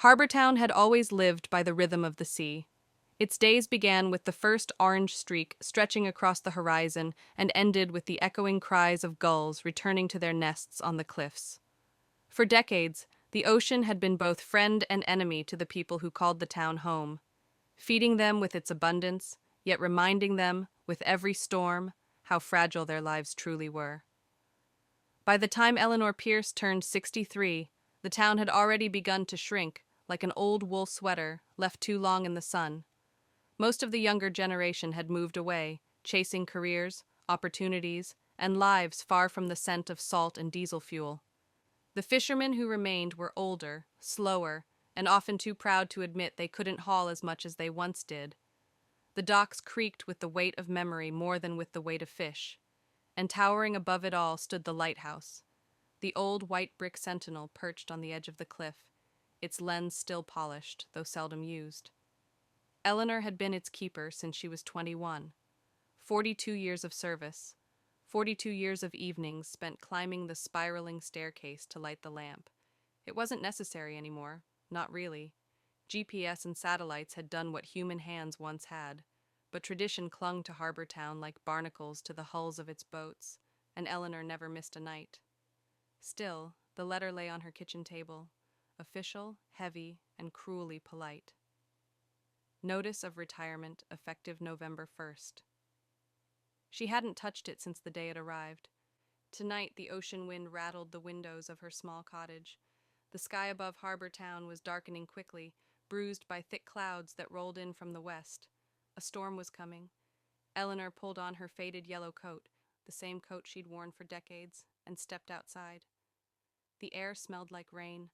Harbour Town had always lived by the rhythm of the sea. Its days began with the first orange streak stretching across the horizon and ended with the echoing cries of gulls returning to their nests on the cliffs. For decades, the ocean had been both friend and enemy to the people who called the town home, feeding them with its abundance, yet reminding them, with every storm, how fragile their lives truly were. By the time Eleanor Pierce turned 63, the town had already begun to shrink, like an old wool sweater left too long in the sun. Most of the younger generation had moved away, chasing careers, opportunities, and lives far from the scent of salt and diesel fuel. The fishermen who remained were older, slower, and often too proud to admit they couldn't haul as much as they once did. The docks creaked with the weight of memory more than with the weight of fish, and towering above it all stood the lighthouse, the old white brick sentinel perched on the edge of the cliff, its lens still polished, though seldom used. Eleanor had been its keeper since she was 21. 42 years of service, 42 years of evenings spent climbing the spiraling staircase to light the lamp. It wasn't necessary anymore, not really. GPS and satellites had done what human hands once had, but tradition clung to Harbour Town like barnacles to the hulls of its boats, and Eleanor never missed a night. Still, the letter lay on her kitchen table, official, heavy, and cruelly polite. Notice of retirement effective November 1st. She hadn't touched it since the day it arrived. Tonight, the ocean wind rattled the windows of her small cottage. The sky above Harbour Town was darkening quickly, bruised by thick clouds that rolled in from the west. A storm was coming. Eleanor pulled on her faded yellow coat, the same coat she'd worn for decades, and stepped outside. The air smelled like rain.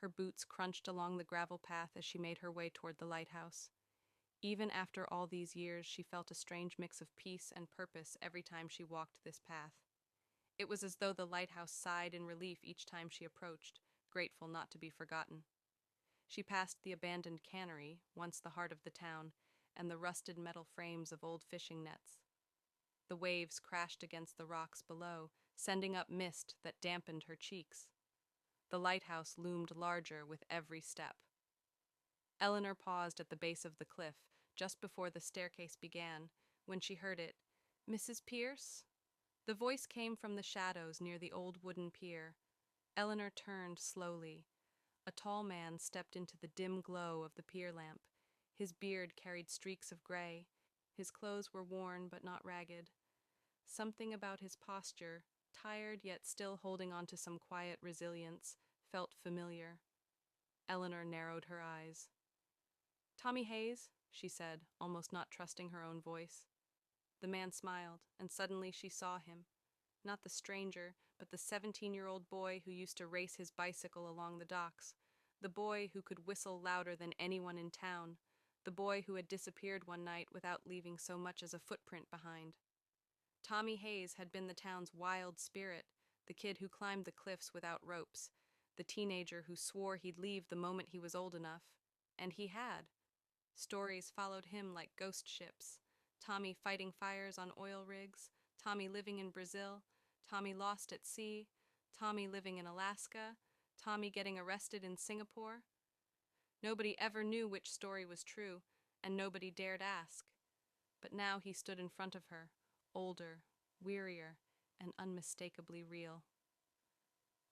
Her boots crunched along the gravel path as she made her way toward the lighthouse. Even after all these years, she felt a strange mix of peace and purpose every time she walked this path. It was as though the lighthouse sighed in relief each time she approached, grateful not to be forgotten. She passed the abandoned cannery, once the heart of the town, and the rusted metal frames of old fishing nets. The waves crashed against the rocks below, sending up mist that dampened her cheeks. The lighthouse loomed larger with every step. Eleanor paused at the base of the cliff, just before the staircase began, when she heard it. "Mrs. Pierce?" The voice came from the shadows near the old wooden pier. Eleanor turned slowly. A tall man stepped into the dim glow of the pier lamp. His beard carried streaks of gray. His clothes were worn but not ragged. Something about his posture, tired yet still holding on to some quiet resilience, felt familiar. Eleanor narrowed her eyes. "Tommy Hayes," she said, almost not trusting her own voice. The man smiled, and suddenly she saw him. Not the stranger, but the 17-year-old boy who used to race his bicycle along the docks. The boy who could whistle louder than anyone in town. The boy who had disappeared one night without leaving so much as a footprint behind. Tommy Hayes had been the town's wild spirit, the kid who climbed the cliffs without ropes, the teenager who swore he'd leave the moment he was old enough. And he had. Stories followed him like ghost ships. Tommy fighting fires on oil rigs, Tommy living in Brazil, Tommy lost at sea, Tommy living in Alaska, Tommy getting arrested in Singapore. Nobody ever knew which story was true, and nobody dared ask. But now he stood in front of her, older, wearier, and unmistakably real.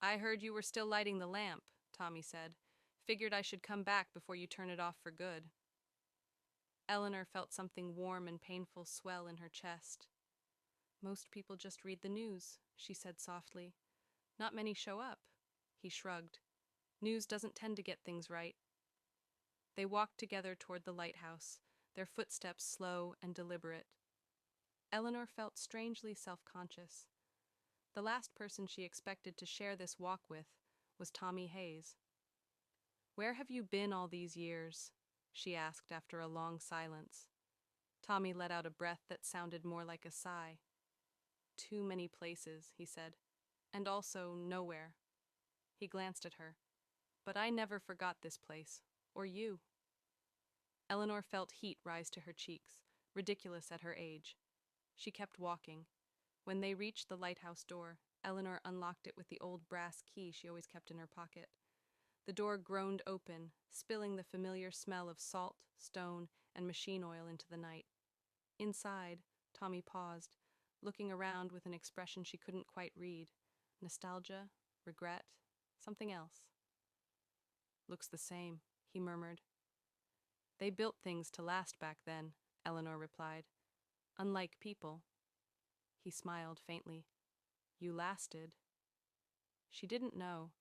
"I heard you were still lighting the lamp," Tommy said. "Figured I should come back before you turn it off for good." Eleanor felt something warm and painful swell in her chest. "Most people just read the news," she said softly. "Not many show up." He shrugged. "News doesn't tend to get things right." They walked together toward the lighthouse, their footsteps slow and deliberate. Eleanor felt strangely self-conscious. The last person she expected to share this walk with was Tommy Hayes. "Where have you been all these years?" she asked after a long silence. Tommy let out a breath that sounded more like a sigh. "Too many places," he said. "And also nowhere." He glanced at her. "But I never forgot this place. Or you." Eleanor felt heat rise to her cheeks, ridiculous at her age. She kept walking. When they reached the lighthouse door, Eleanor unlocked it with the old brass key she always kept in her pocket. The door groaned open, spilling the familiar smell of salt, stone, and machine oil into the night. Inside, Tommy paused, looking around with an expression she couldn't quite read. Nostalgia, regret, something else. Looks the same, he murmured. They built things to last back then, Eleanor replied. Unlike people. He smiled faintly. You lasted. She didn't know.